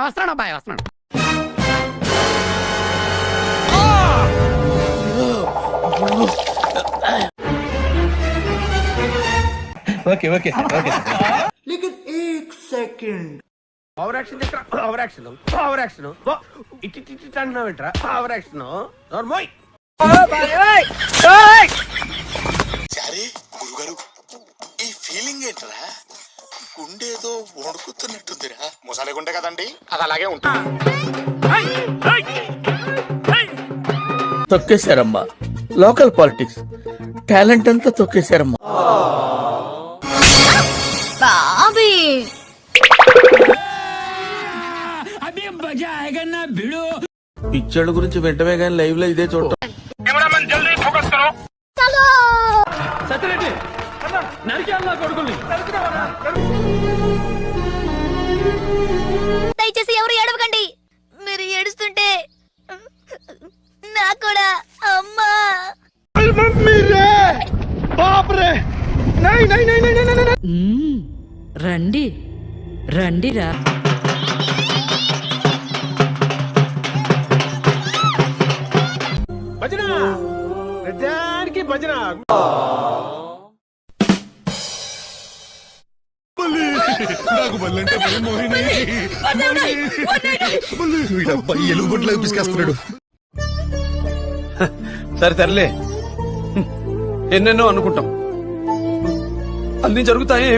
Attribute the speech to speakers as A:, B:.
A: వస్తున్నాను అబ్బాయి వస్తున్నాను.
B: Okay okay okay.
A: Over action దగ్గర ఓవర్ యాక్షన్ ఓవర్ యాక్షన్ ఇటు అంటున్నావు ఏంట్రా ఓవర్ యాక్షన్ నోర్మోయ్.
C: సరే గురుగారు ఈ ఫీలింగ్ ఏంట్రా? గుండేదో వణుకుతున్నట్టుందిరా. ముసలి గుండె కదండి, అది అలాగే ఉంటుంది.
B: తొక్కేశారమ్మా లోకల్ పాలిటిక్స్, టాలెంట్ అంతా తొక్కేశారమ్మా. పిచ్చోళ్ళ గురించి వెంటనే కానీ లైవ్ లో ఇదే చూడటం.
D: దయచేసి ఎవరు ఏడవకండి. మీరు ఏడుస్తుంటే నాకు కూడా అమ్మా.
E: రండి రండిరా.
A: భజన ప్రజానికి భజన.
C: నాకు బల్లంటే భయం మోహిని. ఎలుగుబొట్లకు పిసికేస్తున్నాడు.
B: సరే తరలే, ఎన్నెన్నో అనుకుంటాం, అన్ని జరుగుతాయి.